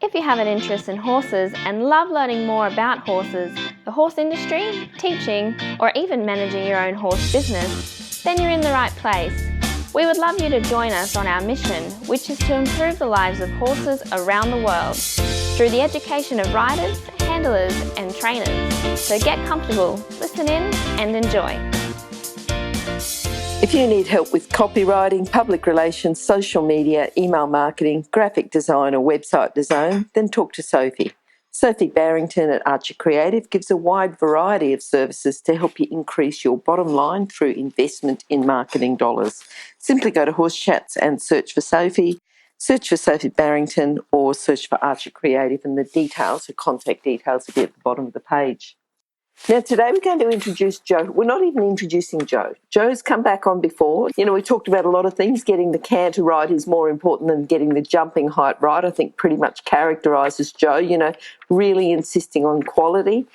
If you have an interest in horses and love learning more about horses, the horse industry, teaching, or even managing your own horse business, then you're in the right place. We would love you to join us on our mission, which is to improve the lives of horses around the world through the education of riders, handlers, and trainers. So get comfortable, listen in, and enjoy. If you need help with copywriting, public relations, social media, email marketing, graphic design or website design, then talk to Sophie. Sophie Barrington at Archer Creative gives a wide variety of services to help you increase your bottom line through investment in marketing dollars. Simply go to Horse Chats and search for Sophie Barrington, or search for Archer Creative, and the details, the contact details, will be at the bottom of the page. Now, today we're going to introduce Jo. We're not even introducing Jo. Jo's come back on before. You know, we talked about a lot of things. Getting the canter right is more important than getting the jumping height right. I think pretty much characterises Jo, you know, really insisting on quality.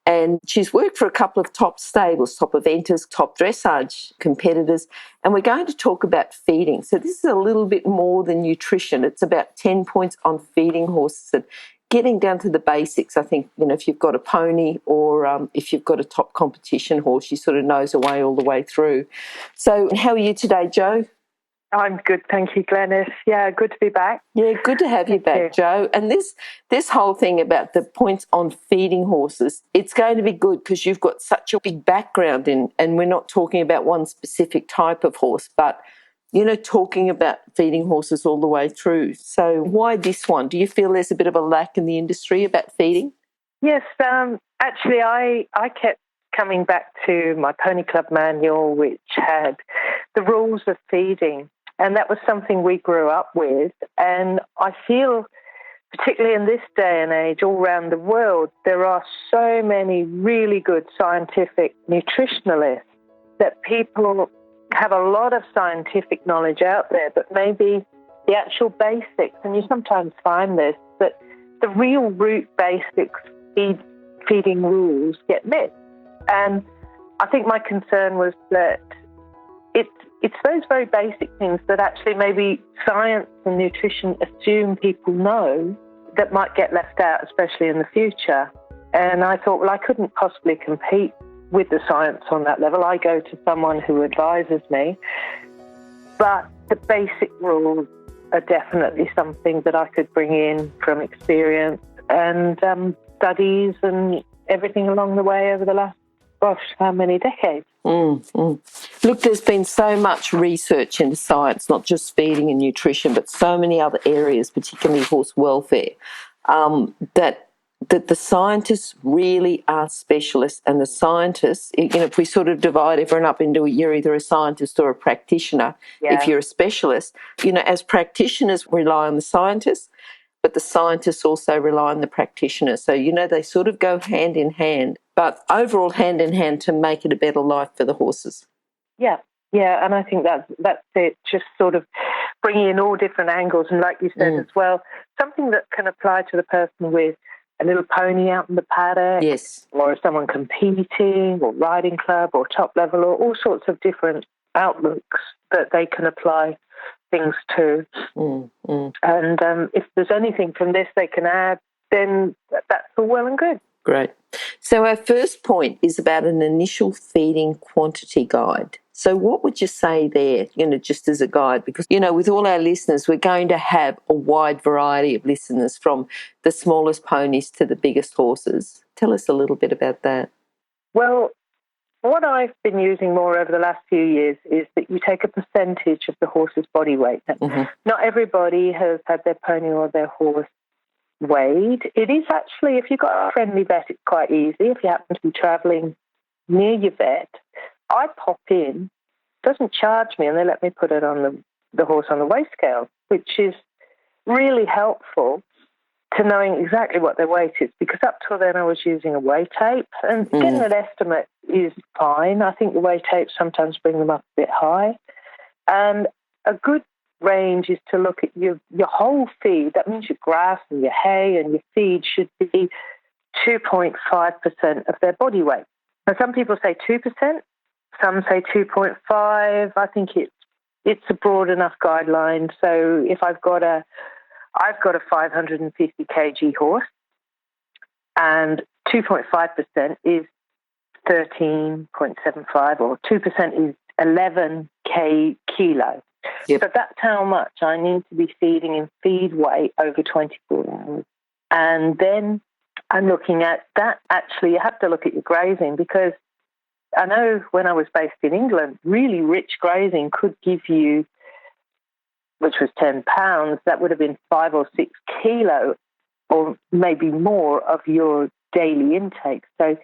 And she's worked for a couple of top stables, top eventers, top dressage competitors. And we're going to talk about feeding. So this is a little bit more than nutrition. It's about 10 points on feeding horses and getting down to the basics. I think, you know, if you've got a pony or if you've got a top competition horse, she sort of knows her way all the way through. So how are you today, Jo? I'm good, thank you, Glenys. Yeah, good to be back. Yeah, good to have you back, Jo. And this whole thing about the points on feeding horses, it's going to be good because you've got such a big background in, and we're not talking about one specific type of horse, but you know, talking about feeding horses all the way through. So why this one? Do you feel there's a bit of a lack in the industry about feeding? Yes, actually I kept coming back to my Pony Club manual, which had the rules of feeding, and that was something we grew up with. And I feel, particularly in this day and age, all around the world, there are so many really good scientific nutritionalists that people have a lot of scientific knowledge out there, but maybe the actual basics, and you sometimes find this, that the real root basics feeding rules get missed. And I think my concern was that it's those very basic things that actually maybe science and nutrition assume people know that might get left out, especially in the future. And I thought, well, I couldn't possibly compete with the science on that level. I go to someone who advises me. But the basic rules are definitely something that I could bring in from experience and studies and everything along the way over the last, how many decades? Look, there's been so much research into science, not just feeding and nutrition, but so many other areas, particularly horse welfare, that the scientists really are specialists. And the scientists, you know, if we sort of divide everyone up into you're either a scientist or a practitioner, if you're a specialist, you know, as practitioners rely on the scientists, but the scientists also rely on the practitioners. So, you know, they sort of go hand in hand, but overall hand in hand to make it a better life for the horses. Yeah, and I think that's it, just sort of bringing in all different angles. And like you said as well, something that can apply to the person with a little pony out in the paddock, or someone competing, or riding club, or top level, or all sorts of different outlooks that they can apply things to. And if there's anything from this they can add, then that's all well and good. Great. So our first point is about an initial feeding quantity guide. So what would you say there, you know, just as a guide? Because, you know, with all our listeners, we're going to have a wide variety of listeners, from the smallest ponies to the biggest horses. Tell us a little bit about that. Well, what I've been using more over the last few years is that you take a percentage of the horse's body weight. Not everybody has had their pony or their horse weighed. It is actually, if you've got a friendly vet, it's quite easy. If you happen to be travelling near your vet, I pop in, doesn't charge me, and they let me put it on the horse on the weigh scale, which is really helpful to knowing exactly what their weight is, because up till then I was using a weigh tape, and getting an estimate is fine. I think the weigh tapes sometimes bring them up a bit high. And a good range is to look at your whole feed. That means your grass and your hay and your feed should be 2.5% of their body weight. Now, some people say 2%. Some say 2.5. I think it's a broad enough guideline. So if I've got a I've got a 550 kg horse, and 2.5% is 13.75, or 2% is 11 kilo. Yep. So that's how much I need to be feeding in feed weight over 24 hours. And then I'm looking at that. Actually, you have to look at your grazing, because I know when I was based in England, really rich grazing could give you, which was 10 pounds, that would have been 5 or 6 kilo, or maybe more, of your daily intake. So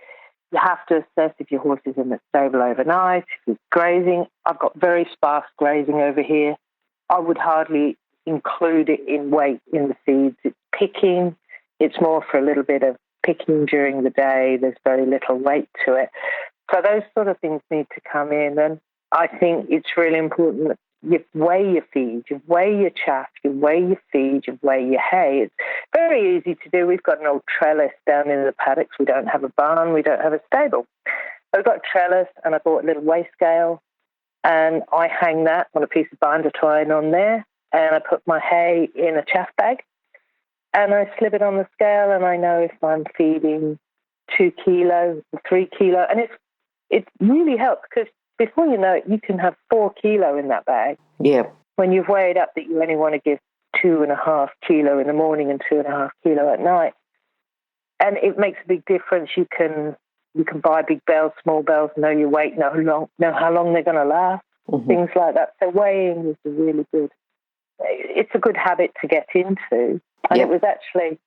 you have to assess if your horse is in the stable overnight, if it's grazing. I've got very sparse grazing over here. I would hardly include it in weight in the feeds. It's picking. It's more for a little bit of picking during the day. There's very little weight to it. So those sort of things need to come in. And I think it's really important that you weigh your feed, you weigh your chaff, you weigh your feed, you weigh your hay. It's very easy to do. We've got an old trellis down in the paddocks. We don't have a barn. We don't have a stable. I've got a trellis, and I bought a little weigh scale, and I hang that on a piece of binder twine on there, and I put my hay in a chaff bag, and I slip it on the scale, and I know if I'm feeding 2 kilo, 3 kilo, and it really helps, because before you know it, you can have 4 kilo in that bag. Yeah. When you've weighed up that you only want to give 2.5 kilo in the morning and 2.5 kilo at night. And it makes a big difference. You can buy big bales, small bales, know your weight, know how long they're going to last, things like that. So weighing is really good. It's a good habit to get into. And It was actually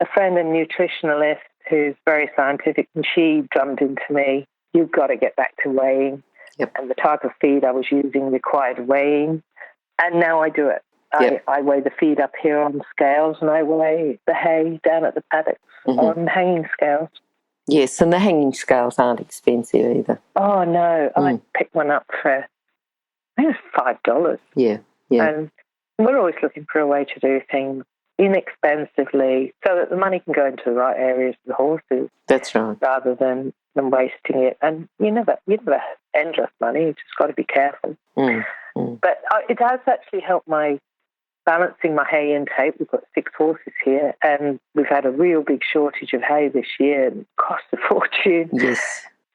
a friend and nutritionalist who's very scientific, and she drummed into me, you've got to get back to weighing. Yep. And the type of feed I was using required weighing. And now I do it. Yep. I weigh the feed up here on scales, and I weigh the hay down at the paddocks on hanging scales. Yes, and the hanging scales aren't expensive either. Oh, no. I picked one up for, I think it was $5. Yeah. And we're always looking for a way to do things inexpensively so that the money can go into the right areas for the horses. That's right. Rather than wasting it. And you never have endless money. You just got to be careful. But it has actually helped my balancing my hay intake. We've got 6 horses here, and we've had a real big shortage of hay this year, and it costs a fortune. Yes.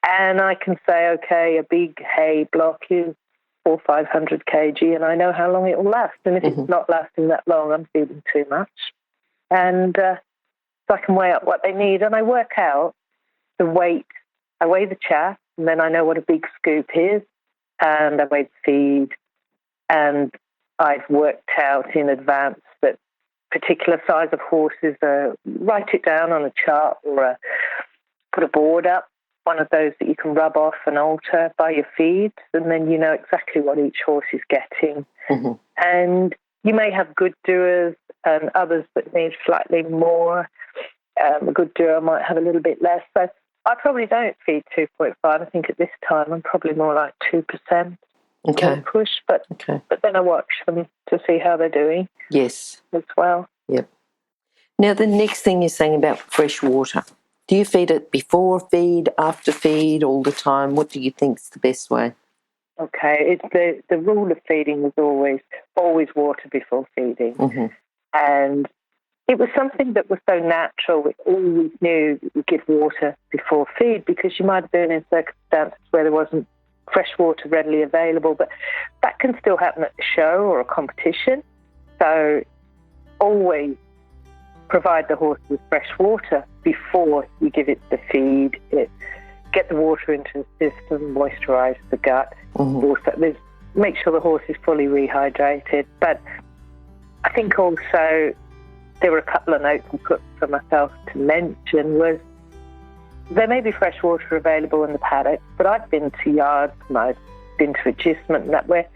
And I can say, okay, a big hay block is 400 or 500 kg, and I know how long it will last. And if it's not lasting that long, I'm feeding too much. And so I can weigh up what they need, and I work out the weight. I weigh the chaff, and then I know what a big scoop is, and I weigh the feed, and I've worked out in advance that particular size of horses, write it down on a chart or put a board up, one of those that you can rub off and alter by your feeds, and then you know exactly what each horse is getting. And you may have good doers and others that need slightly more. A good doer might have a little bit less. So I probably don't feed 2.5. I think at this time I'm probably more like 2%. Okay. Push, but then I watch them to see how they're doing. Yes. As well. Yep. Now the next thing you're saying about fresh water. Do you feed it before feed, after feed, all the time? What do you think's the best way? Okay, it's the rule of feeding was always water before feeding, and it was something that was so natural. We always knew that we give water before feed, because you might have been in circumstances where there wasn't fresh water readily available, but that can still happen at the show or a competition. So always provide the horse with fresh water before you give it the feed. Get the water into the system, moisturise the gut. Also, make sure the horse is fully rehydrated. But I think also there were a couple of notes I put for myself to mention was there may be fresh water available in the paddock, but I've been to yards and I've been to agistment and that where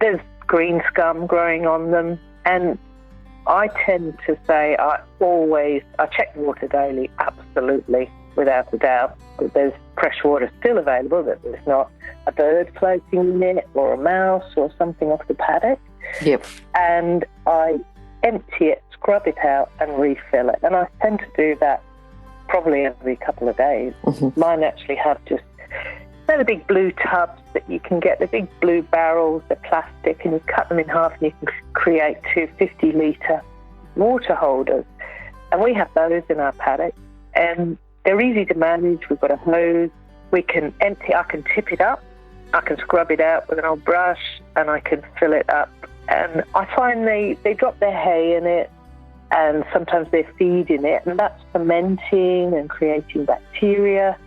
there's green scum growing on them, and I tend to say I check the water daily, absolutely, without a doubt, that there's fresh water still available, that there's not a bird floating in it or a mouse or something off the paddock. Yep. And I empty it, scrub it out and refill it. And I tend to do that probably every couple of days. Mine actually have just the big blue tubs that you can get, the big blue barrels, they're plastic, and you cut them in half and you can create 2 50-litre water holders. And we have those in our paddock. And they're easy to manage. We've got a hose. We can empty, I can tip it up. I can scrub it out with an old brush and I can fill it up. And I find they drop their hay in it and sometimes their feed in it, and that's fermenting and creating bacteria.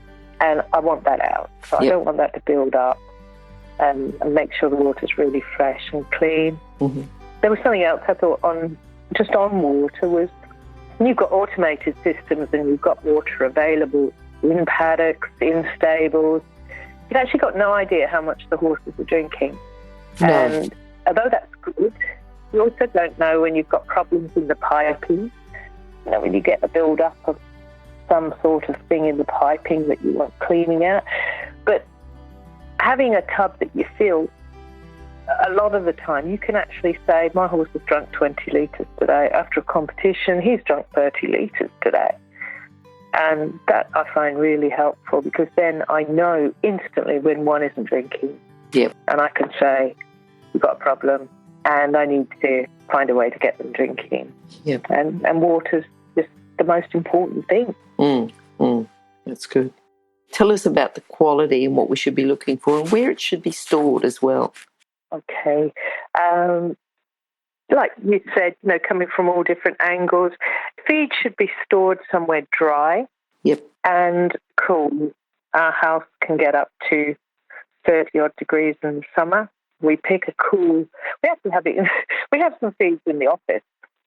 And I want that out. So I don't want that to build up. And make sure the water's really fresh and clean. Mm-hmm. There was something else I thought on water was, when you've got automated systems and you've got water available in paddocks, in stables, you've actually got no idea how much the horses are drinking. No. And although that's good, you also don't know when you've got problems in the piping, when you get a build-up of some sort of thing in the piping that you want cleaning out. But having a tub that you fill, a lot of the time you can actually say, my horse has drunk 20 litres today. After a competition, he's drunk 30 litres today. And that I find really helpful, because then I know instantly when one isn't drinking. Yep. And I can say, we've got a problem and I need to find a way to get them drinking. Yep. And water's just the most important thing. That's good. Tell us about the quality and what we should be looking for and where it should be stored as well. Okay. Like you said, coming from all different angles, feed should be stored somewhere dry. Yep. And cool. Our house can get up to 30-odd degrees in the summer. We pick a cool... We have to have it... We have some feeds in the office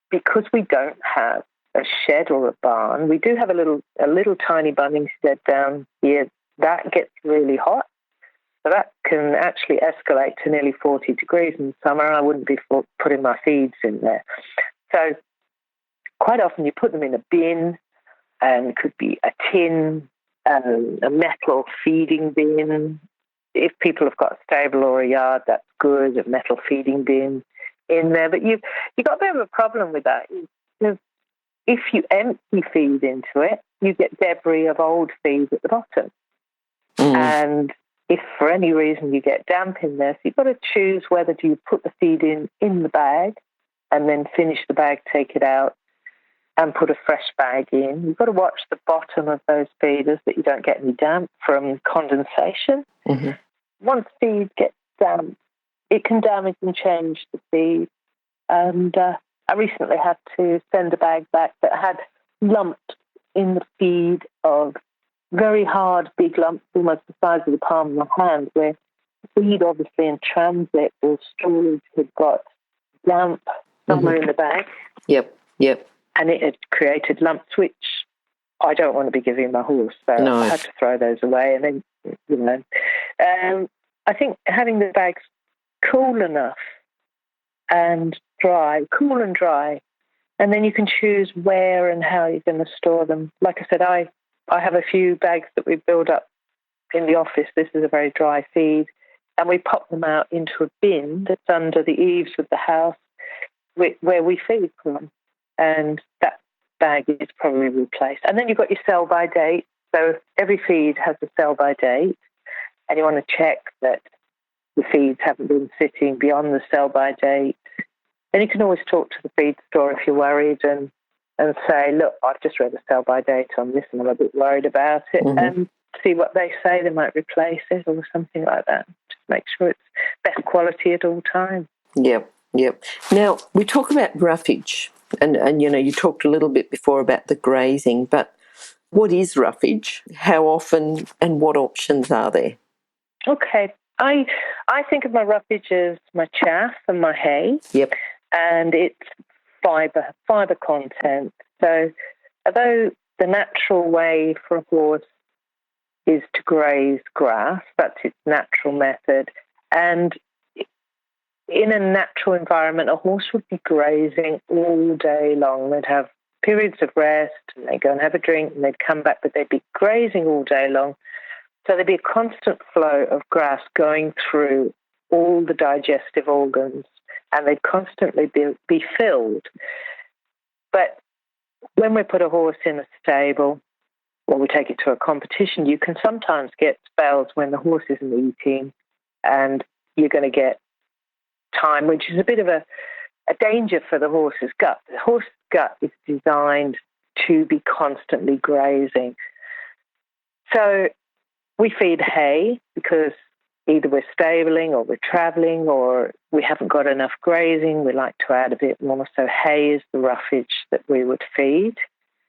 because we don't have a shed or a barn. We do have a little tiny bunning shed down here. That gets really hot. So that can actually escalate to nearly 40 degrees in the summer. I wouldn't be putting my feeds in there. So quite often you put them in a bin, and it could be a tin, a metal feeding bin. If people have got a stable or a yard, that's good, a metal feeding bin in there. But you've got a bit of a problem with that. Because if you empty feed into it, you get debris of old feed at the bottom. And if for any reason you get damp in there, so you've got to choose whether do you put the feed in the bag and then finish the bag, take it out and put a fresh bag in. You've got to watch the bottom of those feeders that you don't get any damp from condensation. Mm-hmm. Once feed gets damp, it can damage and change the feed. And I recently had to send a bag back that had lumped in the feed of very hard, big lumps, almost the size of the palm of my hand, where feed obviously in transit or storage had got damp somewhere in the bag. Yep. And it had created lumps, which I don't want to be giving my horse, so no. I had to throw those away. And then, I think having the bags cool enough and dry, and then you can choose where and how you're going to store them. Like I said, I have a few bags that we build up in the office. This is a very dry feed. And we pop them out into a bin that's under the eaves of the house where we feed from. And that bag is probably replaced. And then you've got your sell-by date. So every feed has a sell-by date. And you want to check that the feeds haven't been sitting beyond the sell-by date. Then you can always talk to the feed store if you're worried and say, look, I've just read a sell-by date on this and I'm a bit worried about it, and see what they say. They might replace it or something like that. Just make sure it's best quality at all times. Yep. Now, we talk about roughage, and you talked a little bit before about the grazing, but what is roughage? How often and what options are there? Okay. I think of my roughage as my chaff and my hay. Yep. And it's fibre content. So although the natural way for a horse is to graze grass, that's its natural method, and in a natural environment, a horse would be grazing all day long. They'd have periods of rest, and they'd go and have a drink, and they'd come back, but they'd be grazing all day long. So there'd be a constant flow of grass going through all the digestive organs, and they'd constantly be filled. But when we put a horse in a stable or we take it to a competition, you can sometimes get spells when the horse isn't eating, and you're going to get time, which is a bit of a danger for the horse's gut. The horse's gut is designed to be constantly grazing. So we feed hay because either we're stabling or we're travelling or we haven't got enough grazing. We like to add a bit more. So hay is the roughage that we would feed.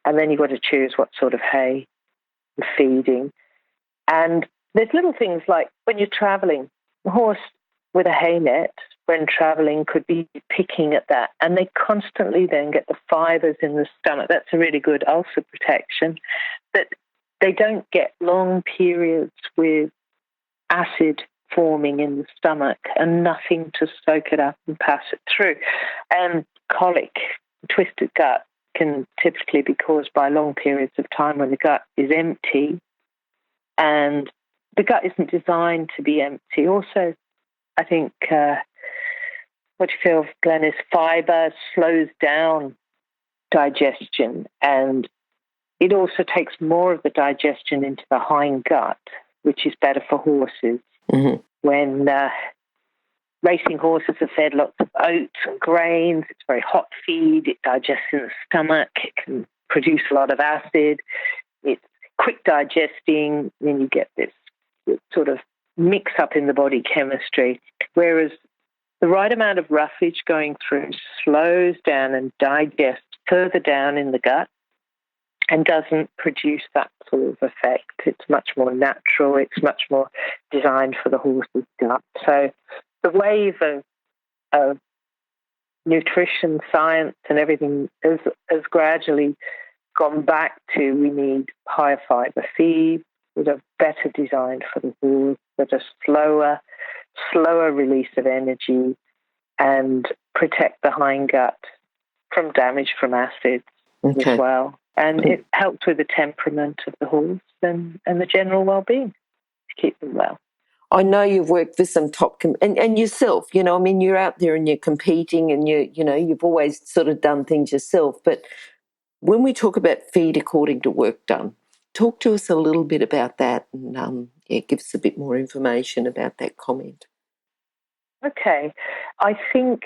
And then you've got to choose what sort of hay you're feeding. And there's little things like when you're travelling, a horse with a hay net, when travelling, could be picking at that. And they constantly then get the fibres in the stomach. That's a really good ulcer protection. That they don't get long periods with acid forming in the stomach and nothing to soak it up and pass it through. And colic, twisted gut, can typically be caused by long periods of time when the gut is empty, and the gut isn't designed to be empty. Also, I think, what you feel, Glenys, fibre slows down digestion, and it also takes more of the digestion into the hind gut, which is better for horses. Mm-hmm. When racing horses are fed lots of oats and grains, it's very hot feed, it digests in the stomach, it can produce a lot of acid, it's quick digesting, then you get this sort of mix up in the body chemistry, whereas the right amount of roughage going through slows down and digests further down in the gut and doesn't produce that sort of effect. It's much more natural. It's much more designed for the horse's gut. So the wave of nutrition science and everything has gradually gone back to, we need higher fibre feed that are better designed for the horse, that are slower release of energy and protect the hind gut from damage from acids as well. And it helps with the temperament of the horse and the general well-being to keep them well. I know you've worked with some top and yourself, you know, I mean, you're out there and you're competing and you've always sort of done things yourself. But when we talk about feed according to work done, talk to us a little bit about that and give us a bit more information about that comment. Okay. I think,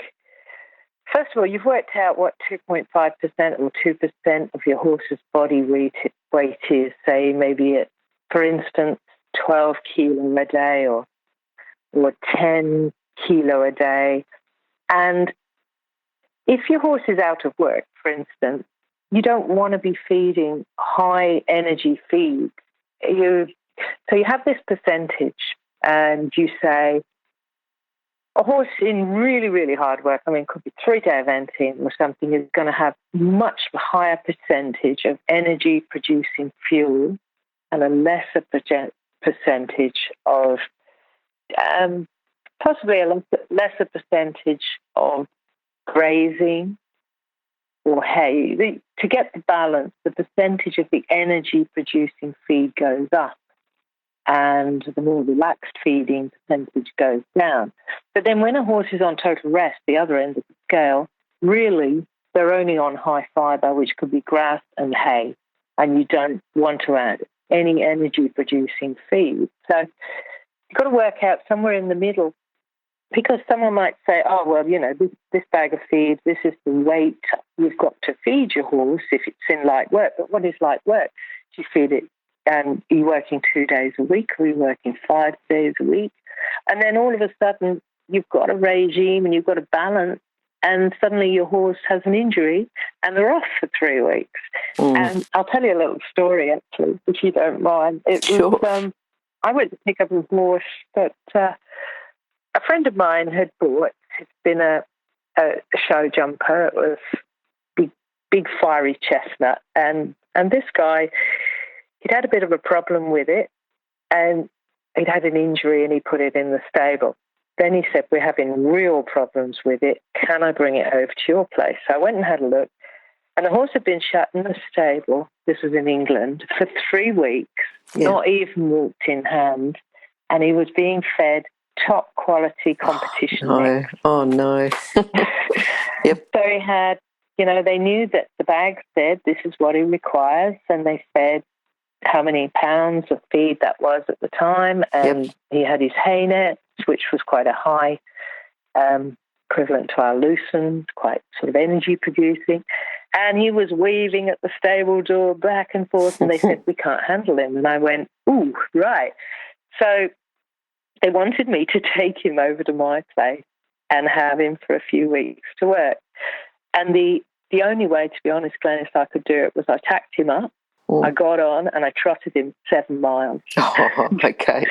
first of all, you've worked out what 2.5% or 2% of your horse's body weight is, say maybe at, for instance, 12 kilo a day or 10 kilo a day. And if your horse is out of work, for instance, you don't want to be feeding high energy feeds. So you have this percentage and you say, a horse in really, really hard work, I mean, could be 3-day eventing or something, is going to have much higher percentage of energy producing fuel and a lesser percentage of, possibly a lesser percentage of grazing or hay. To get the balance, the percentage of the energy producing feed goes up, and the more relaxed feeding percentage goes down. But then when a horse is on total rest, the other end of the scale, really they're only on high fibre, which could be grass and hay, and you don't want to add any energy-producing feed. So you've got to work out somewhere in the middle, because someone might say, oh, well, you know, this bag of feed, this is the weight you've got to feed your horse if it's in light work. But what is light work? Do you feed it? And are you working 2 days a week, or are you working 5 days a week? And then all of a sudden, you've got a regime and you've got a balance, and suddenly your horse has an injury and they're off for 3 weeks. And I'll tell you a little story, actually, if you don't mind. Sure. I went to pick up a horse that a friend of mine had bought. It's been a show jumper. It was big fiery chestnut. And this guy, he'd had a bit of a problem with it, and he'd had an injury, and he put it in the stable. Then he said, we're having real problems with it. Can I bring it over to your place? So I went and had a look, and the horse had been shut in the stable, this was in England, for 3 weeks, not even walked in hand, and he was being fed top quality competition mix. Oh, no. Yep. So he had, they knew that the bag said this is what he requires, and they fed how many pounds of feed that was at the time, and he had his hay nets, which was quite a high, equivalent to our lucerne, quite sort of energy producing, And he was weaving at the stable door back and forth, and they said, we can't handle him. And I went, ooh, right. So they wanted me to take him over to my place and have him for a few weeks to work. And the only way, to be honest, Glenys, I could do it was I tacked him up, I got on, and I trotted him 7 miles. Oh, okay.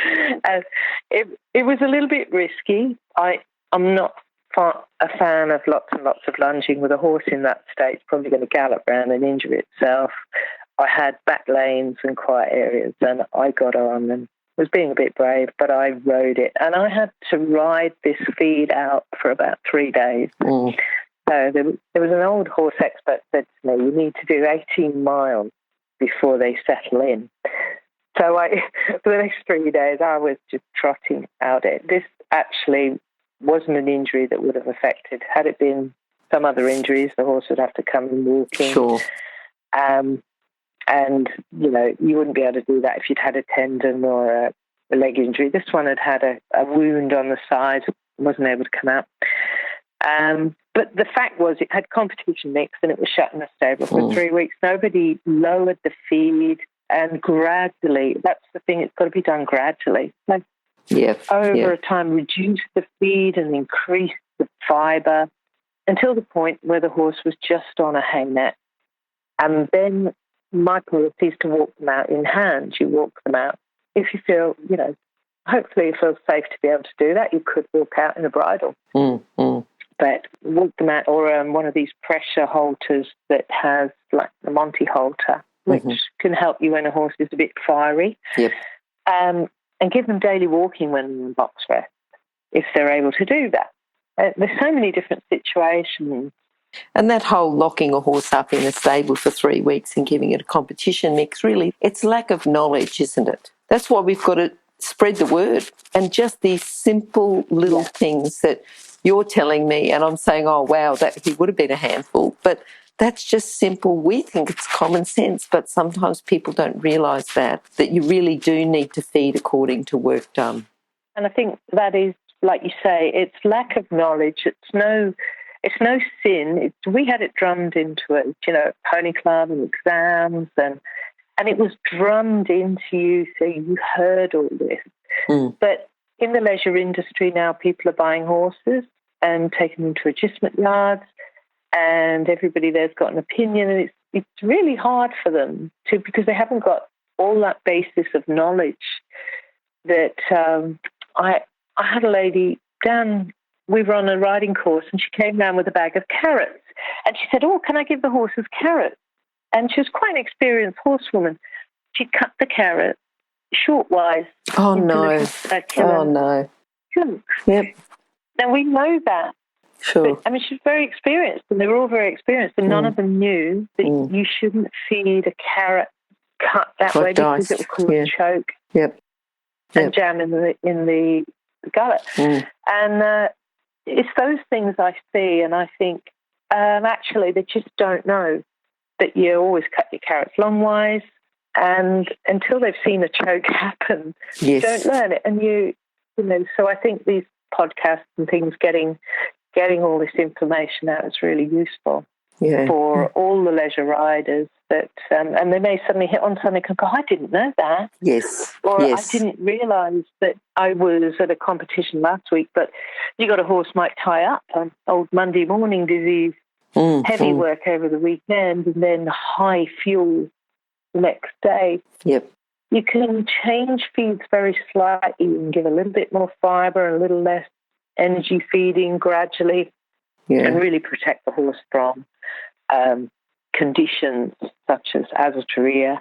And it was a little bit risky. I'm not a fan of lots and lots of lunging with a horse in that state. It's probably going to gallop around and injure itself. I had back lanes and quiet areas, and I got on and was being a bit brave, but I rode it. And I had to ride this feed out for about 3 days. So there was an old horse expert said to me, you need to do 18 miles before they settle in. So for the next 3 days, I was just trotting out it. This actually wasn't an injury that would have affected. Had it been some other injuries, the horse would have to come in walking. Sure. And, you wouldn't be able to do that if you'd had a tendon or a leg injury. This one had a wound on the side, wasn't able to come out. But the fact was it had competition mix and it was shut in the stable for 3 weeks. Nobody lowered the feed, and gradually, that's the thing, it's got to be done gradually. Like over a time, reduce the feed and increase the fibre until the point where the horse was just on a hay net. And then my policy is to walk them out in hand. You walk them out. If you feel, hopefully you feel safe to be able to do that, you could walk out in a bridle. But walk them out, or one of these pressure halters that has, like the Monty halter, which can help you when a horse is a bit fiery. And give them daily walking when they're in box rest, if they're able to do that. There's so many different situations. And that whole locking a horse up in a stable for 3 weeks and giving it a competition mix, really, it's lack of knowledge, isn't it? That's why we've got to spread the word. And just these simple little things that you're telling me, and I'm saying, oh, wow, that he would have been a handful. But that's just simple. We think it's common sense, but sometimes people don't realise that you really do need to feed according to work done. And I think that is, like you say, it's lack of knowledge. It's no sin. We had it drummed into it, pony club and exams, and it was drummed into you, so you heard all this. But in the leisure industry now, people are buying horses and taking them to agistment yards, and everybody there's got an opinion, and it's really hard for them because they haven't got all that basis of knowledge. That I had a lady down. We were on a riding course, and she came down with a bag of carrots, and she said, "Oh, can I give the horses carrots?" And she was quite an experienced horsewoman. She cut the carrot shortwise. Oh no! Oh no! Chunks. Yep. Now we know that. Sure. But, she's very experienced, and they were all very experienced, and none of them knew that you shouldn't feed a carrot cut that way because it will cause choke and jam in the gullet. And it's those things I see, and I think actually they just don't know that you always cut your carrots longwise, and until they've seen a choke happen, you don't learn it. And so I think these podcasts and things getting all this information out is really useful for all the leisure riders that, and they may suddenly hit on something and go, I didn't know that. Or I didn't realise that I was at a competition last week, but you got a horse might tie up, an old Monday morning disease, heavy work over the weekend, and then high fuel the next day. You can change feeds very slightly and give a little bit more fibre and a little less energy feeding gradually, and really protect the horse from conditions such as azoturia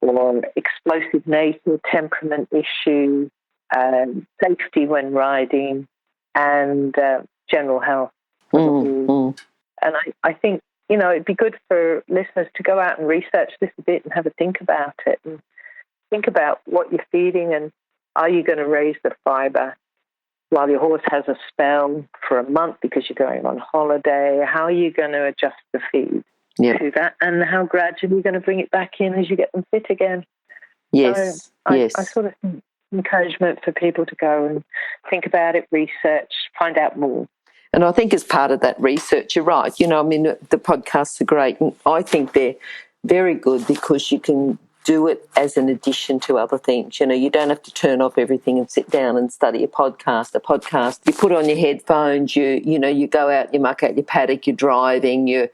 or explosive nasal temperament issues, safety when riding, and general health. And I think, it'd be good for listeners to go out and research this a bit and have a think about it, and think about what you're feeding, and are you going to raise the fibre while your horse has a spell for a month because you're going on holiday? How are you going to adjust the feed to that, and how gradually you're going to bring it back in as you get them fit again? So I sort of think encouragement for people to go and think about it, research, find out more. And I think as part of that research, you're right. You know, I mean, the podcasts are great. And I think they're very good because you can do it as an addition to other things. You know, you don't have to turn off everything and sit down and study a podcast. You put on your headphones, you go out, you muck out your paddock, you're driving, you're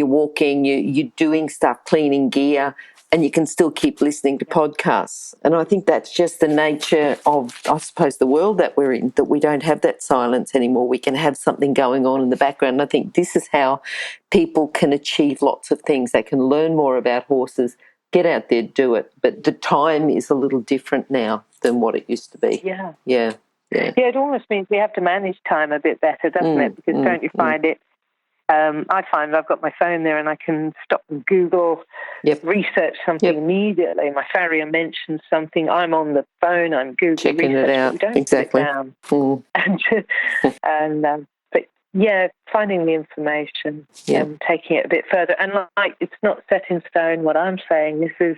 walking, you're doing stuff, cleaning gear, and you can still keep listening to podcasts. And I think that's just the nature of, I suppose, the world that we're in, that we don't have that silence anymore. We can have something going on in the background. And I think this is how people can achieve lots of things. They can learn more about horses, get out there, do it. But the time is a little different now than what it used to be. Yeah. Yeah, it almost means we have to manage time a bit better, doesn't it? Because don't you find it? I find I've got my phone there and I can stop and Google, research something immediately. My farrier mentions something, I'm on the phone, I'm Googling, checking it out. We don't exactly. sit down. But yeah, finding the information and taking it a bit further. And like, it's not set in stone what I'm saying. This is.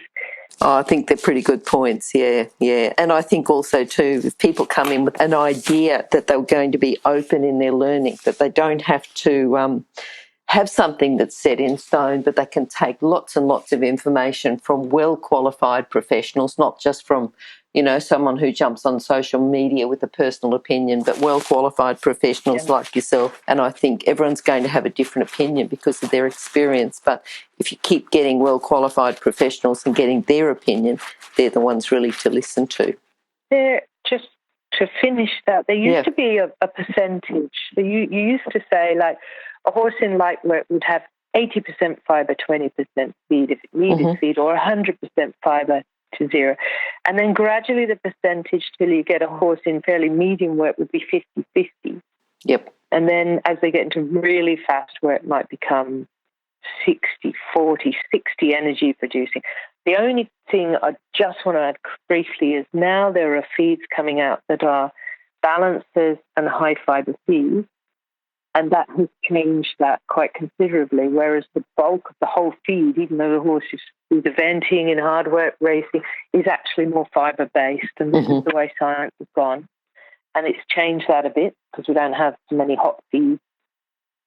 Oh, I think they're pretty good points, yeah. And I think also too, if people come in with an idea that they're going to be open in their learning, that they don't have to have something that's set in stone, but they can take lots and lots of information from well-qualified professionals, not just from, someone who jumps on social media with a personal opinion, but well-qualified professionals like yourself. And I think everyone's going to have a different opinion because of their experience. But if you keep getting well-qualified professionals and getting their opinion, they're the ones really to listen to. Just to finish that, there used to be a percentage. You used to say, like, a horse in light work would have 80% fibre, 20% feed if it needed feed, or 100% fibre to zero. And then gradually the percentage till you get a horse in fairly medium work would be 50-50. Yep. And then as they get into really fast work, it might become 60-40, 60 energy producing. The only thing I just want to add briefly is now there are feeds coming out that are balancers and high fibre feeds. And that has changed that quite considerably, whereas the bulk of the whole feed, even though the horse is eventing in hard work racing, is actually more fibre-based, and this is the way science has gone. And it's changed that a bit because we don't have so many hot feeds,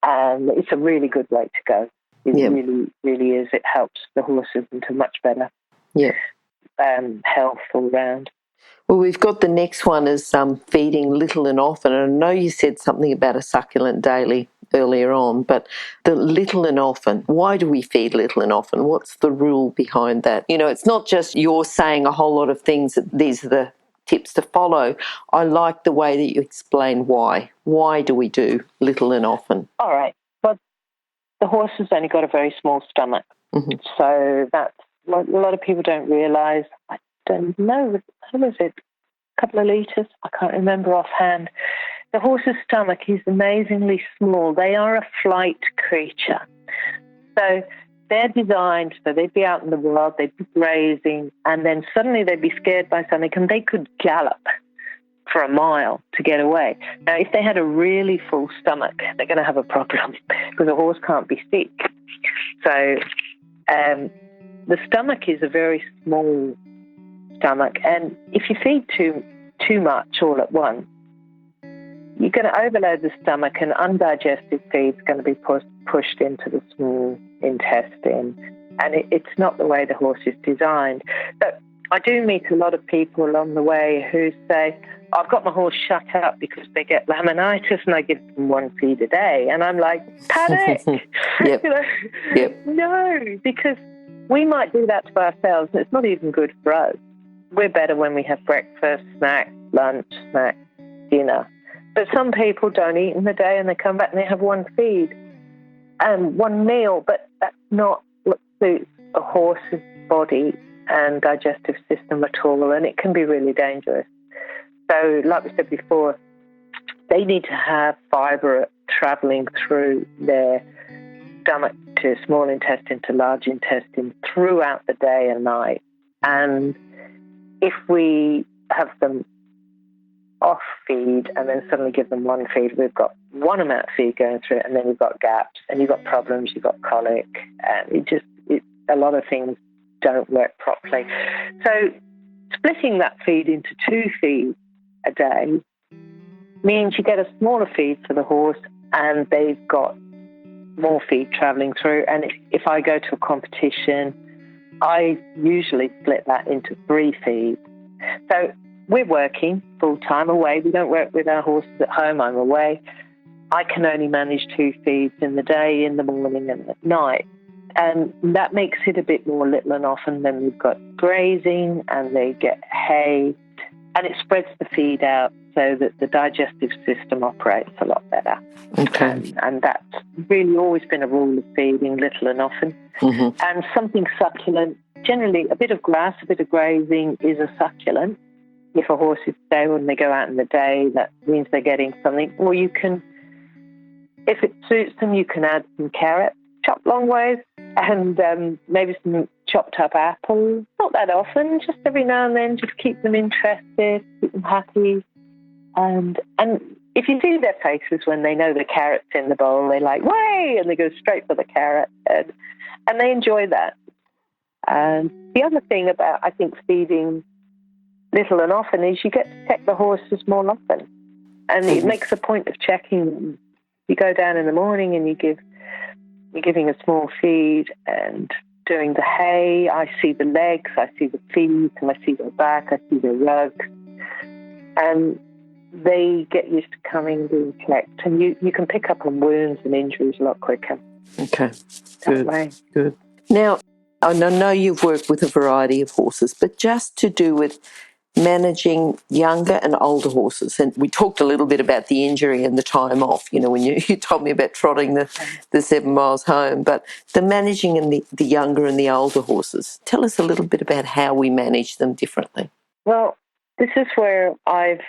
and it's a really good way to go. It really, really is. It helps the horses into much better health all round. Well, we've got the next one is feeding little and often. And I know you said something about a succulent daily earlier on, but the little and often, why do we feed little and often? What's the rule behind that? It's not just you're saying a whole lot of things that these are the tips to follow. I like the way that you explain why. Why do we do little and often? All right. Well, the horse has only got a very small stomach. So that's what a lot of people don't realise. I don't know, how was it? A couple of litres? I can't remember offhand. The horse's stomach is amazingly small. They are a flight creature. So they're designed so they'd be out in the world, they'd be grazing, and then suddenly they'd be scared by something and they could gallop for a mile to get away. Now, if they had a really full stomach, they're going to have a problem because a horse can't be sick. So the stomach is a very small stomach, and if you feed too much all at once, you're going to overload the stomach, and undigested feed's going to be pushed into the small intestine, and it's not the way the horse is designed. But I do meet a lot of people along the way who say, I've got my horse shut up because they get laminitis and I give them one feed a day. And I'm like, paddock! No, because we might do that to ourselves and it's not even good for us. We're better when we have breakfast, snack, lunch, snack, dinner. But some people don't eat in the day and they come back and they have one feed and one meal, but that's not what suits a horse's body and digestive system at all, and it can be really dangerous. So, like we said before, they need to have fibre travelling through their stomach to small intestine to large intestine throughout the day and night. And if we have them off feed and then suddenly give them one feed, we've got one amount of feed going through it, and then you've got gaps, and you've got problems, you've got colic, and a lot of things don't work properly. So splitting that feed into 2 feeds a day means you get a smaller feed for the horse and they've got more feed travelling through. And if I go to a competition, I usually split that into 3 feeds. So we're working full-time away. We don't work with our horses at home. I'm away. I can only manage 2 feeds in the day, in the morning and at night. And that makes it a bit more little and often. Then we've got grazing and they get hay, and it spreads the feed out so that the digestive system operates a lot better. Okay. And that's really always been a rule of feeding, little and often. Mm-hmm. And something succulent, generally a bit of grass, a bit of grazing is a succulent. If a horse is stable and they go out in the day, that means they're getting something. Or you can, if it suits them, you can add some carrots, chopped long ways, and maybe some chopped up apples. Not that often, just every now and then, just keep them interested, keep them happy. And if you see their faces when they know the carrot's in the bowl, they're like, way, and they go straight for the carrot, and they enjoy that. And the other thing about, I think, feeding little and often is you get to check the horses more often. And it makes a point of checking them. You go down in the morning and you're giving a small feed and doing the hay. I see the legs, I see the feet, and I see their back, I see their rugs. And they get used to coming, being checked. And you can pick up on wounds and injuries a lot quicker. Okay, That way. good. Now, I know you've worked with a variety of horses, but just to do with managing younger and older horses, and we talked a little bit about the injury and the time off, when you told me about trotting the 7 miles home, but the managing and the younger and the older horses. Tell us a little bit about how we manage them differently. Well, this is where I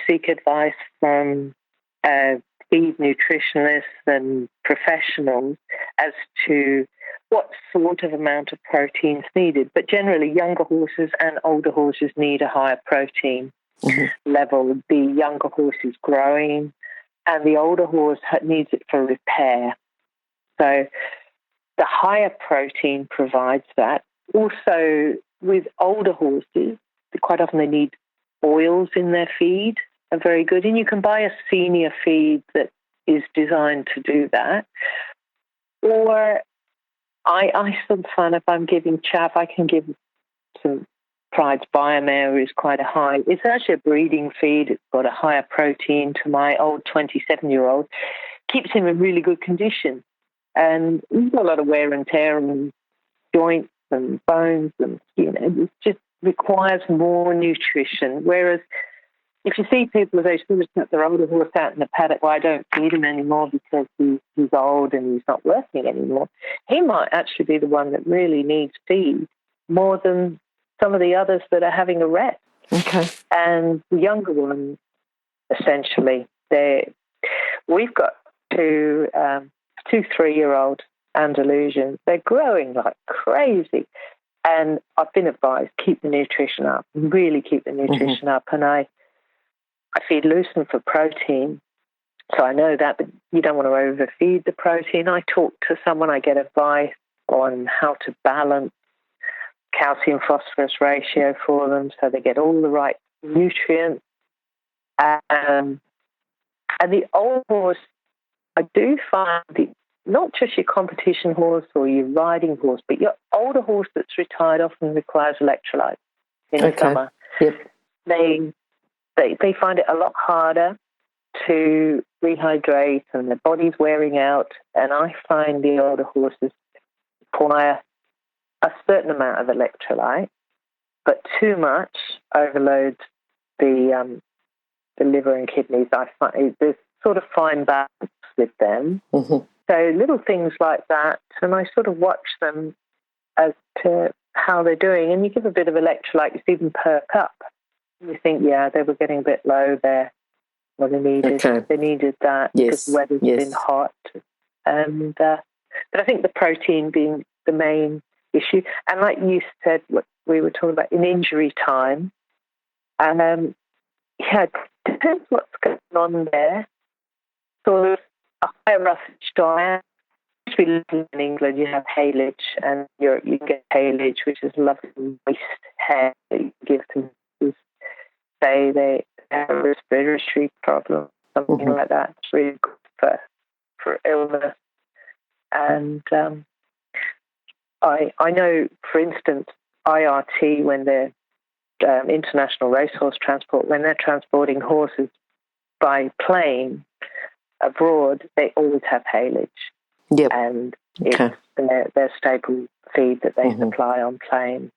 seek advice from feed nutritionists and professionals as to what sort of amount of protein is needed. But generally, younger horses and older horses need a higher protein level. The younger horse is growing, and the older horse needs it for repair. So the higher protein provides that. Also, with older horses, quite often they need oils in their feed, are very good. And you can buy a senior feed that is designed to do that. Or I still find if I'm giving chaff, I can give some Pride's Biomare is quite a high. It's actually a breeding feed. It's got a higher protein to my old 27-year-old. Keeps him in really good condition. And he's got a lot of wear and tear on joints and bones and skin. It just requires more nutrition. Whereas if you see people, they sort of set their older horse out in the paddock, well, I don't feed him anymore because he's old and he's not working anymore. He might actually be the one that really needs feed more than some of the others that are having a rest. Okay. And the younger ones, essentially, we've got two 3-year-old Andalusians. They're growing like crazy. And I've been advised, keep the nutrition up, really keep the nutrition up. And I feed lucerne for protein, so I know that, but you don't want to overfeed the protein. I talk to someone, I get advice on how to balance calcium-phosphorus ratio for them so they get all the right nutrients. And the old horse, I do find not just your competition horse or your riding horse, but your older horse that's retired often requires electrolytes in the summer. Yep. They find it a lot harder to rehydrate and their body's wearing out. And I find the older horses require a certain amount of electrolyte, but too much overloads the liver and kidneys. I find there's sort of fine balance with them. Mm-hmm. So little things like that, and I sort of watch them as to how they're doing. And you give a bit of electrolyte, you see them perk up. You think, yeah, they were getting a bit low there. Well, they needed that because the weather's been hot. And but I think the protein being the main issue, and like you said, what we were talking about in injury time. It depends what's going on there. Sort of a higher roughage diet. We live in England, you have Haylage, and you can get Haylage, which is lovely moist hair that you give them. Say they have a respiratory problem, something like that. It's really good. for illness. And I know, for instance, IRT, when they're International Racehorse Transport, when they're transporting horses by plane abroad, they always have haylage. Yep. And Okay. it's their staple feed that they supply on plane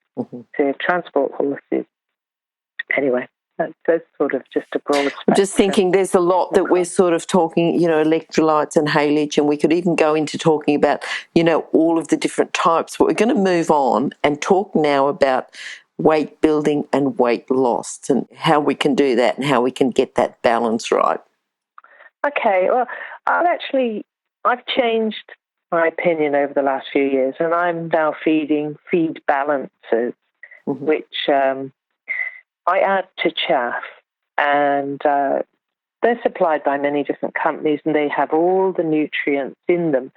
to transport horses. Anyway, that's sort of just a broad spectrum. I'm just thinking there's a lot that we're sort of talking, electrolytes and haylage, and we could even go into talking about, all of the different types. But we're going to move on and talk now about weight building and weight loss and how we can do that and how we can get that balance right. Okay, well, I've changed my opinion over the last few years, and I'm now feeding feed balancers, which I add to chaff, and they're supplied by many different companies, and they have all the nutrients in them.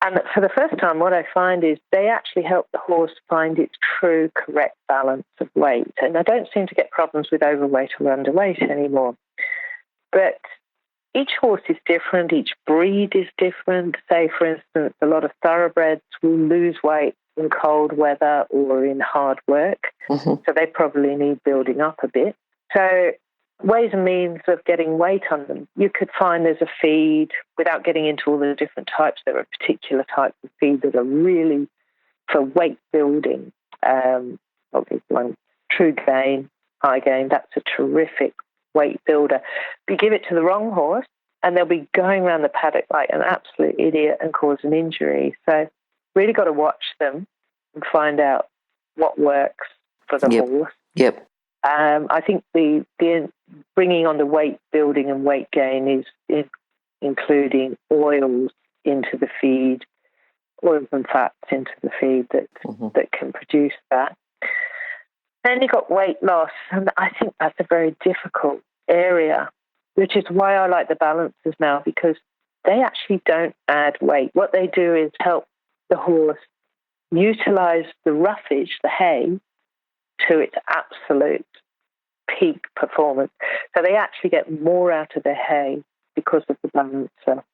And for the first time, what I find is they actually help the horse find its true, correct balance of weight. And I don't seem to get problems with overweight or underweight anymore. But each horse is different. Each breed is different. Say, for instance, a lot of thoroughbreds will lose weight in cold weather or in hard work. So they probably need building up a bit. So ways and means of getting weight on them. You could find there's a feed, without getting into all the different types, there are particular types of feed that are really for weight building. Obviously, one, True Gain, High Gain, that's a terrific weight builder. But you give it to the wrong horse, and they'll be going around the paddock like an absolute idiot and cause an injury. So really got to watch them and find out what works for the horse. Yep. I think the bringing on the weight building and weight gain is including oils into the feed, oils and fats into the feed that can produce that. Then you've got weight loss, and I think that's a very difficult area, which is why I like the balancers now, because they actually don't add weight. What they do is help the horse utilize the roughage, the hay, to its absolute peak performance. So they actually get more out of their hay because of the balancer.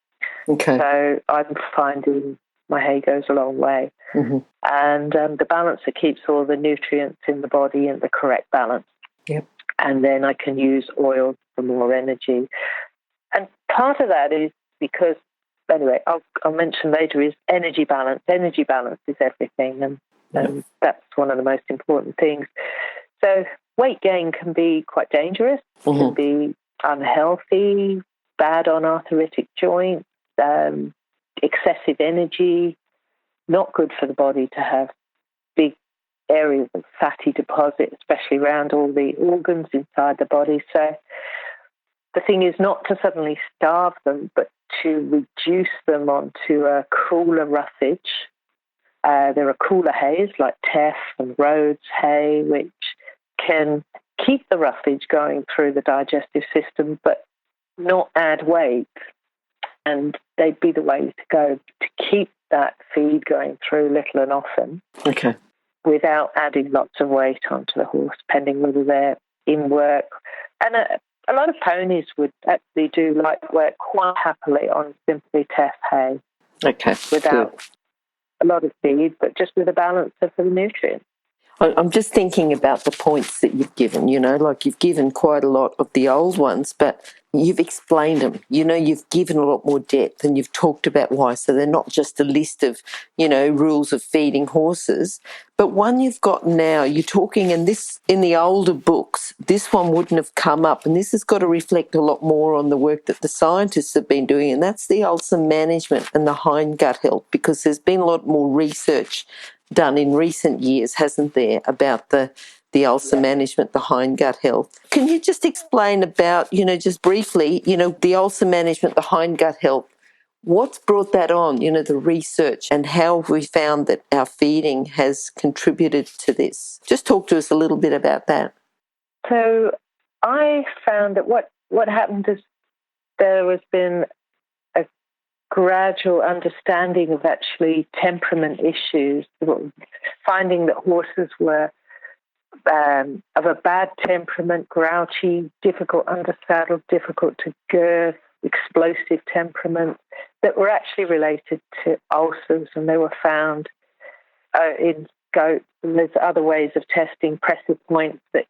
Okay. So I'm finding my hay goes a long way. And the balancer keeps all the nutrients in the body in the correct balance. Yep. And then I can use oil for more energy. And part of that is because, anyway, I'll mention later, is energy balance. Energy balance is everything, and that's one of the most important things. So weight gain can be quite dangerous, can be unhealthy, bad on arthritic joints, excessive energy, not good for the body to have big areas of fatty deposit, especially around all the organs inside the body. So the thing is not to suddenly starve them, but to reduce them onto a cooler roughage. There are cooler hays like teff and Rhodes hay, which can keep the roughage going through the digestive system, but not add weight. And they'd be the way to go to keep that feed going through little and often. Okay. Without adding lots of weight onto the horse, depending whether they're in work. And a lot of ponies would actually do light work quite happily on simply teff hay. Okay. Without a lot of feed, but just with a balance of the nutrients. I'm just thinking about the points that you've given, like you've given quite a lot of the old ones, but you've explained them. You've given a lot more depth and you've talked about why. So they're not just a list of, rules of feeding horses, but one you've got now, you're talking, and this in the older books, this one wouldn't have come up, and this has got to reflect a lot more on the work that the scientists have been doing, and that's the Wholesome Management and the hind gut health, because there's been a lot more research done in recent years, hasn't there, about the Wholesome Management, the hind gut health. Can you just explain about, just briefly, the Wholesome Management, the hind gut health, what's brought that on, the research, and how have we found that our feeding has contributed to this? Just talk to us a little bit about that. So I found that what happened is there has been a gradual understanding of actually temperament issues, finding that horses were of a bad temperament, grouchy, difficult under saddle, difficult to girth, explosive temperaments that were actually related to ulcers, and they were found in goats. And there's other ways of testing pressure points that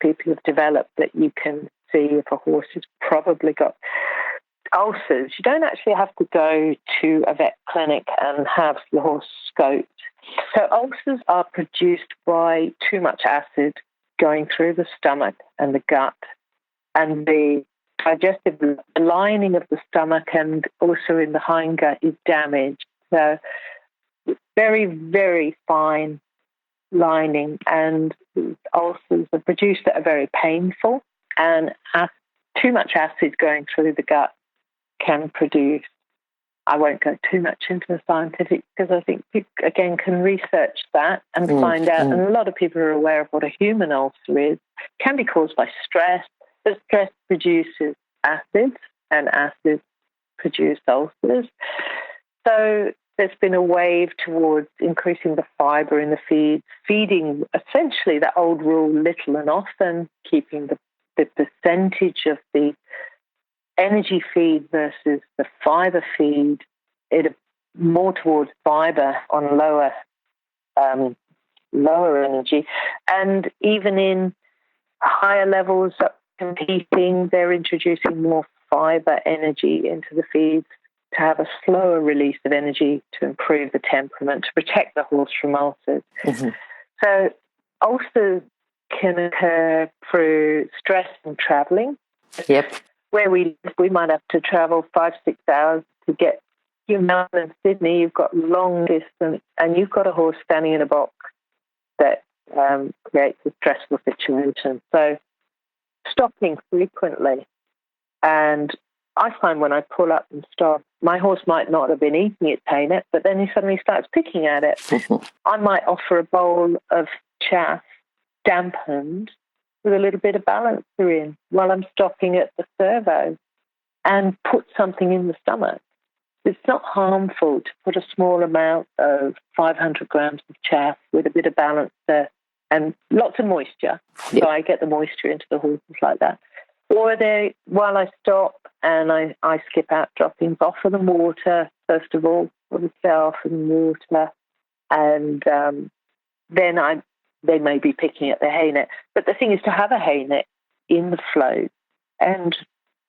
people have developed that you can see if a horse has probably got ulcers. You don't actually have to go to a vet clinic and have your horse scoped. So ulcers are produced by too much acid going through the stomach and the gut, and the digestive lining of the stomach and also in the hindgut is damaged. So very, very fine lining, and ulcers are produced that are very painful, and too much acid going through the gut can produce, I won't go too much into the scientific because I think people, again, can research that and find out, and a lot of people are aware of what a human ulcer is. It can be caused by stress, but stress produces acids, and acids produce ulcers. So there's been a wave towards increasing the fibre in the feed, feeding essentially the old rule, little and often, keeping the percentage of the energy feed versus the fibre feed, more towards fibre on lower energy. And even in higher levels of competing, they're introducing more fibre energy into the feeds to have a slower release of energy to improve the temperament, to protect the horse from ulcers. Mm-hmm. So ulcers can occur through stress and travelling. Yep. Where we might have to travel 5-6 hours to get you know, in Sydney. You've got long distance, and you've got a horse standing in a box that creates a stressful situation. So stopping frequently, and I find when I pull up and stop, my horse might not have been eating its hay net, but then he suddenly starts picking at it. I might offer a bowl of chaff, dampened, with a little bit of balancer in while I'm stopping at the servo, and put something in the stomach. It's not harmful to put a small amount of 500 grams of chaff with a bit of balancer and lots of moisture. Yep. So I get the moisture into the horses like that. Or while I stop and I skip out droppings, offer them water, first of all, for myself, and water. And then they may be picking at the hay net. But the thing is to have a hay net in the float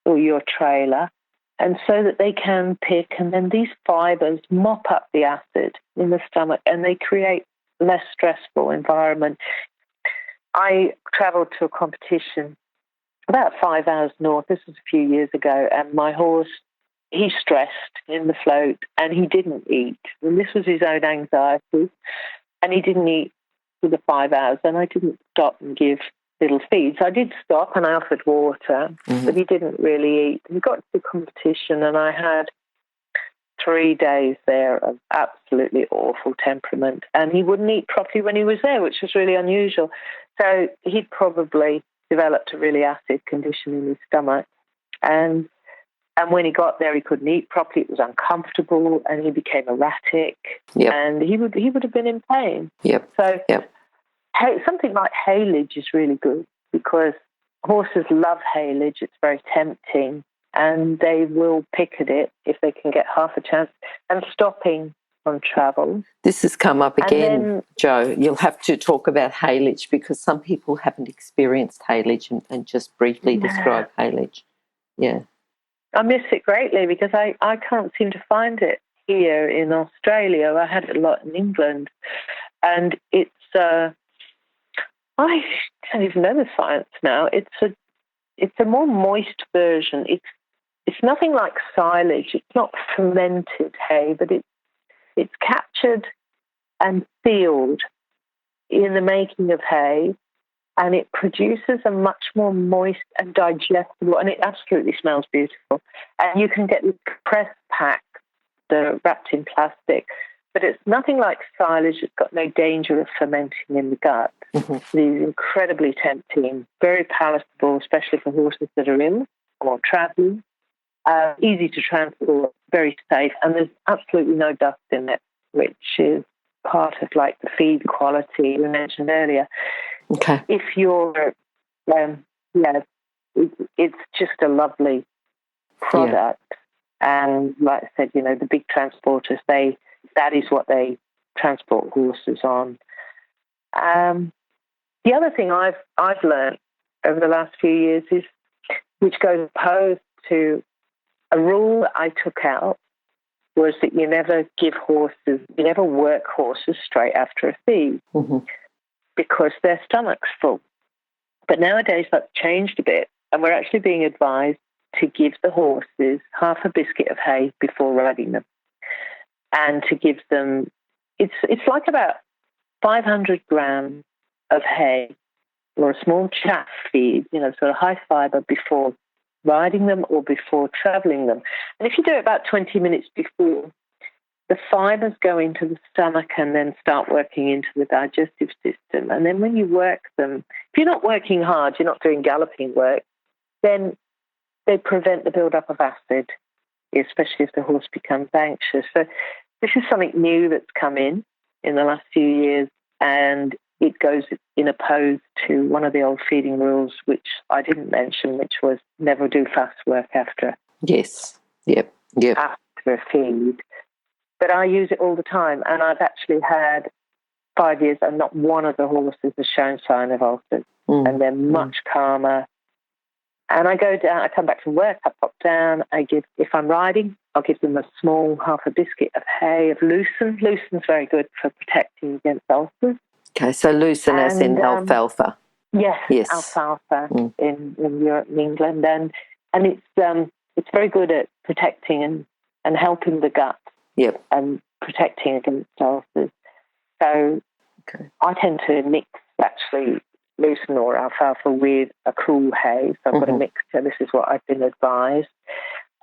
or your trailer, and so that they can pick, and then these fibres mop up the acid in the stomach and they create a less stressful environment. I travelled to a competition about 5 hours north. This was a few years ago, and my horse, he stressed in the float and he didn't eat. And this was his own anxiety, and he didn't eat for the 5 hours, and I didn't stop and give little feeds. I did stop and I offered water, but he didn't really eat. We got to the competition and I had 3 days there of absolutely awful temperament, and he wouldn't eat properly when he was there, which was really unusual. So he'd probably developed a really acid condition in his stomach, and when he got there he couldn't eat properly. It was uncomfortable and he became erratic. Yep. And he would have been in pain. Yep. So yep. Something like Haylage is really good because horses love Haylage. It's very tempting, and they will pick at it if they can get half a chance. And stopping on travel. This has come up again, Jo. You'll have to talk about Haylage because some people haven't experienced Haylage, and just briefly describe Haylage. Yeah. I miss it greatly because I can't seem to find it here in Australia. I had it a lot in England, and it's I don't even know the science now. It's a more moist version. It's nothing like silage. It's not fermented hay, but it's captured and sealed in the making of hay, and it produces a much more moist and digestible, and it absolutely smells beautiful. And you can get these press packs that are wrapped in plastic, but it's nothing like silage. It's got no danger of fermenting in the gut. Mm-hmm. It's incredibly tempting, very palatable, especially for horses that are ill or travelling. Easy to transport, very safe, and there's absolutely no dust in it, which is part of like the feed quality we mentioned earlier. Okay. If you're, it's just a lovely product. And like I said, the big transporters, that is what they transport horses on. The other thing I've learned over the last few years is, which goes opposed to a rule that I took out, was that you never work horses straight after a feed because their stomach's full. But nowadays that's changed a bit, and we're actually being advised to give the horses half a biscuit of hay before riding them, and to give them, it's like about 500 grams of hay or a small chaff feed, sort of high fibre before riding them or before travelling them. And if you do it about 20 minutes before, the fibres go into the stomach and then start working into the digestive system. And then when you work them, if you're not working hard, you're not doing galloping work, then they prevent the build-up of acid, especially if the horse becomes anxious. So this is something new that's come in the last few years, and it goes in opposed to one of the old feeding rules, which I didn't mention, which was never do fast work after. Yes. Yep. After a feed. But I use it all the time, and I've actually had 5 years and not one of the horses has shown sign of ulcers, and they're much calmer. And I go down, I come back from work, I pop down, if I'm riding, I'll give them a small half a biscuit of hay, of lucerne. Lucerne's very good for protecting against ulcers. Okay, so lucerne as in alfalfa. Yes. Alfalfa in Europe and England. And it's very good at protecting and helping the gut. Yep. And protecting against ulcers. So I tend to mix actually lucerne or alfalfa with a cool hay. So I've got a mixture. This is what I've been advised.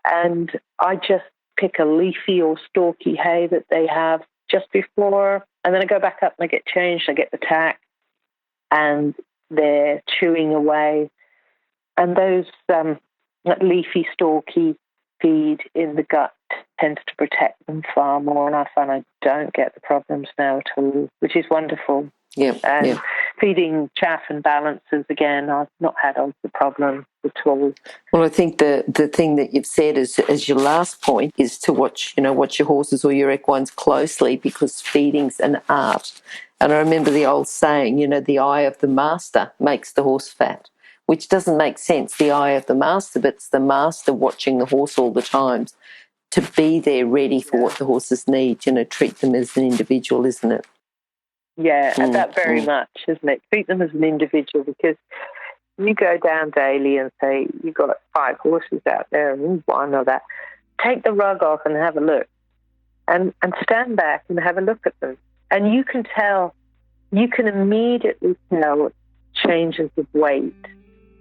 And I just pick a leafy or stalky hay that they have just before, and then I go back up and I get changed. I get the tack, and they're chewing away. And those leafy, stalky feed in the gut tends to protect them far more, and I find I don't get the problems now at all, which is wonderful. And feeding chaff and balances, again, I've not had all the problems at all. Well, I think the thing that you've said as your last point is to watch your horses or your equines closely, because feeding's an art. And I remember the old saying, the eye of the master makes the horse fat, which doesn't make sense, the eye of the master, but it's the master watching the horse all the time to be there ready for what the horses need, treat them as an individual, isn't it? Yeah, and that very much, isn't it? Treat them as an individual, because you go down daily and say you've got 5 horses out there and one or that. Take the rug off and have a look, and stand back and have a look at them. And you can immediately tell changes of weight.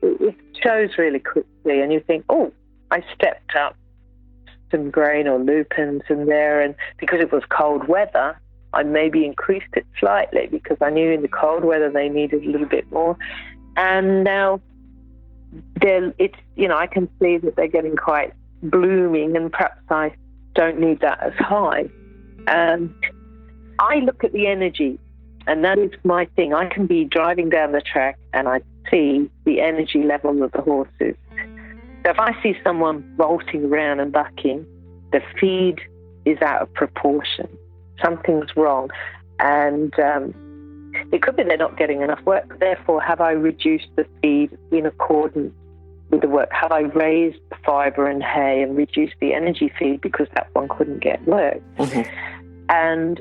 It shows really quickly, and you think, oh, I stepped up some grain or lupins in there, and because it was cold weather, I maybe increased it slightly because I knew in the cold weather they needed a little bit more. And now I can see that they're getting quite blooming, and perhaps I don't need that as high. I look at the energy, and that is my thing. I can be driving down the track and I see the energy level of the horses. So if I see someone bolting around and bucking, the feed is out of proportion. Something's wrong. And it could be they're not getting enough work. Therefore, have I reduced the feed in accordance with the work? Have I raised the fibre and hay and reduced the energy feed because that one couldn't get work? And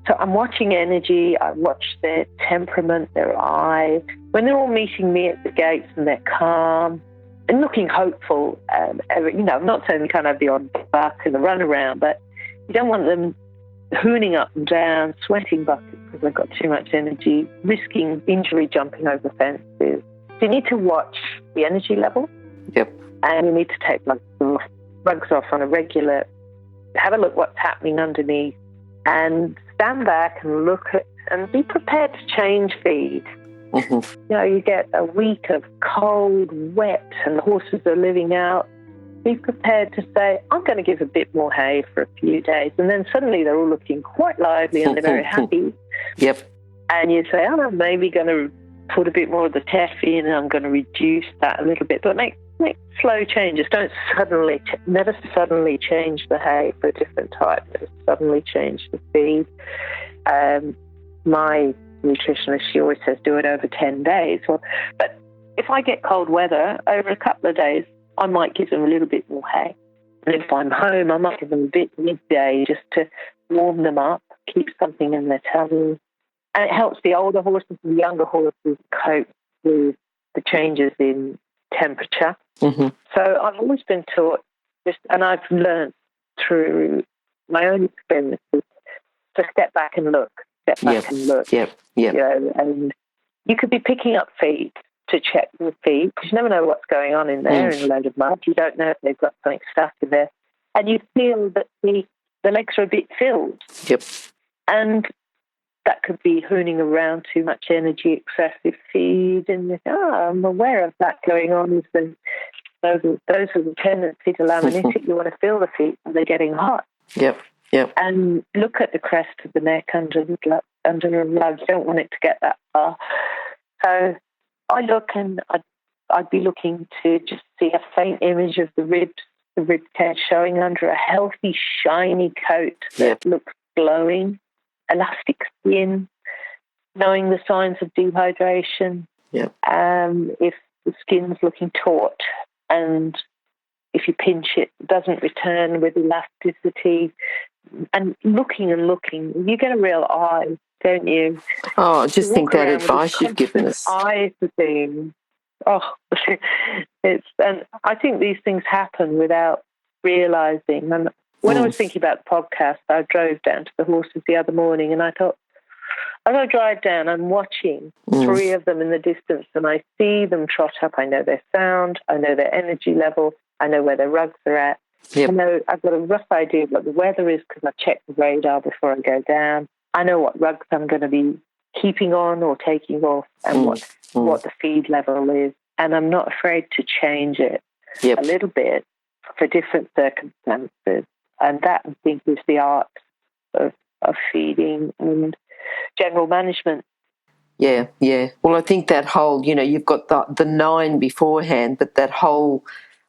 so I'm watching energy. I watch their temperament, their eyes. When they're all meeting me at the gates and they're calm and looking hopeful, I'm not saying they can't have the odd buck and the run around, but you don't want them hooning up and down, sweating buckets because they've got too much energy, risking injury jumping over fences. So you need to watch the energy level. Yep. And you need to take rugs off on a regular, have a look what's happening underneath, and stand back and look at, and be prepared to change feed. You get a week of cold, wet, and the horses are living out. Be prepared to say, I'm going to give a bit more hay for a few days. And then suddenly they're all looking quite lively and they're very happy. Yep. And you say, I'm maybe going to put a bit more of the teff in and I'm going to reduce that a little bit. But make make slow changes. Don't never suddenly change the hay for a different type. Never suddenly change the feed. My nutritionist, she always says do it over 10 days. But if I get cold weather, over a couple of days, I might give them a little bit more hay. And if I'm home, I might give them a bit midday just to warm them up, keep something in their tummy. And it helps the older horses and the younger horses cope with the changes in temperature. Mm-hmm. So I've always been taught, and I've learned through my own experiences, to step back and look. Yep. You know, and you could be picking up feed to check the feed because you never know what's going on in there in a load of mud. You don't know if they've got something stuck in there. And you feel that the legs are a bit filled. Yep. And that could be hooning around, too much energy, excessive feed. And I'm aware of that going on. Those are the tendency to laminitic. You want to feel the feet and they're getting hot. Yep. And look at the crest of the neck under the rug. You don't want it to get that far. So I look and I'd be looking to just see a faint image of the rib cage showing under a healthy, shiny coat that looks glowing, elastic skin, knowing the signs of dehydration. Yep. If the skin's looking taut and if you pinch it, it doesn't return with elasticity. And looking, you get a real eye, don't you? Oh, just think that advice you've given us. Eye for things. Oh, and I think these things happen without realising. And when I was thinking about the podcast, I drove down to the horses the other morning, and I thought, as I drive down, I'm watching 3 of them in the distance, and I see them trot up. I know their sound, I know their energy level, I know where their rugs are at. Yep. I know I've got a rough idea of what the weather is because I check the radar before I go down. I know what rugs I'm going to be keeping on or taking off and what the feed level is. And I'm not afraid to change it a little bit for different circumstances. And that, I think, is the art of feeding and general management. Yeah. Well, I think that whole, you've got the 9 beforehand, but that whole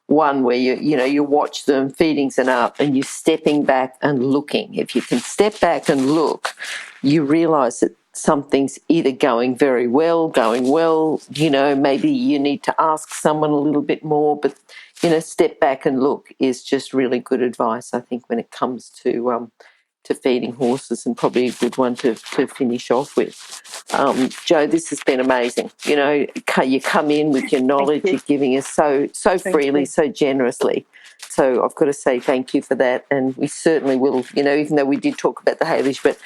one where you watch them, feedings and up, and you're stepping back and looking. If you can step back and look, you realise that something's either going well, maybe you need to ask someone a little bit more, but, step back and look is just really good advice, I think, when it comes to feeding horses, and probably a good one to finish off with. Jo, this has been amazing. You come in with your knowledge, you're giving us so freely, so generously. So I've got to say thank you for that, and we certainly will, even though we did talk about the Haylage, but,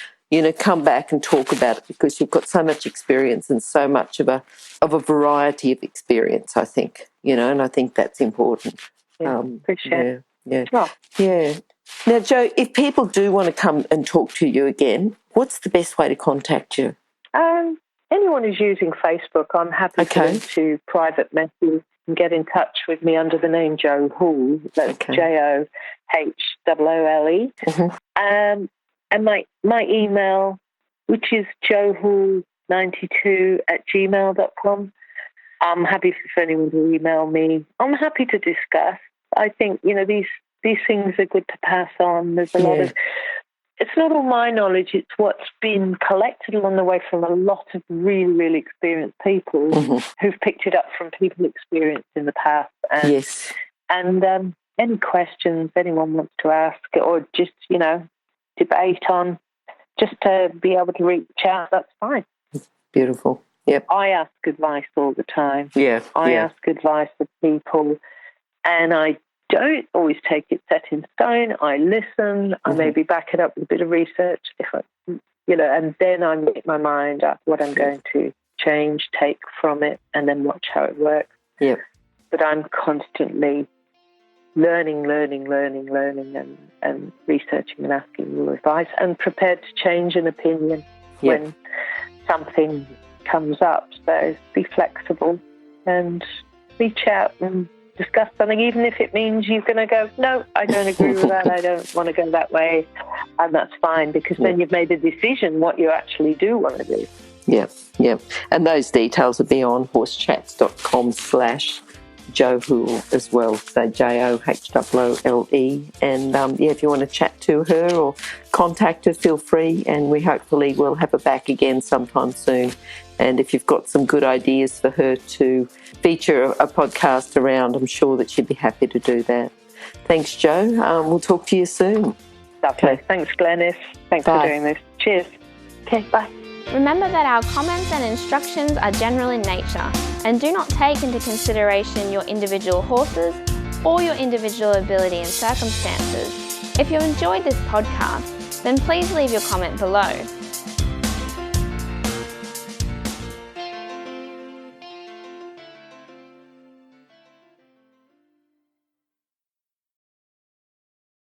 come back and talk about it because you've got so much experience and so much of a variety of experience, I think, and I think that's important. Appreciate it. Yeah. Now, Jo, if people do want to come and talk to you again, what's the best way to contact you? Anyone who's using Facebook, I'm happy for them to private message and get in touch with me under the name Jo Hoole. That's JOHOOLE. And my email, which is johoole92@gmail.com. I'm happy for anyone to email me. I'm happy to discuss. I think, these things are good to pass on. There's a lot of, it's not all my knowledge, it's what's been collected along the way from a lot of really, really experienced people who've picked it up from people experienced in the past. And any questions anyone wants to ask or just, debate on, just to be able to reach out, that's fine. Beautiful. Yep. I ask advice all the time. I ask advice of people, and I don't always take it set in stone. I listen. I maybe back it up with a bit of research, and then I make my mind up what I'm going to change, take from it, and then watch how it works. Yeah. But I'm constantly learning, and researching and asking your advice, and prepared to change an opinion when something comes up. So be flexible and reach out and discuss something, even if it means you're going to go, no, I don't agree with that, I don't want to go that way, and that's fine, because then you've made a decision what you actually do want to do. Yeah. And those details will be on horsechats.com/. Jo Hoole as well, so JOHOOLE. And if you want to chat to her or contact her, feel free, and we hopefully will have her back again sometime soon. And if you've got some good ideas for her to feature a podcast around, I'm sure that she'd be happy to do that. Thanks, Jo. We'll talk to you soon. Lovely. Okay. Thanks, Glenys. Thanks Bye. for doing this. Cheers. Okay, bye. Remember that our comments and instructions are general in nature and do not take into consideration your individual horses or your individual ability and circumstances. If you enjoyed this podcast, then please leave your comment below.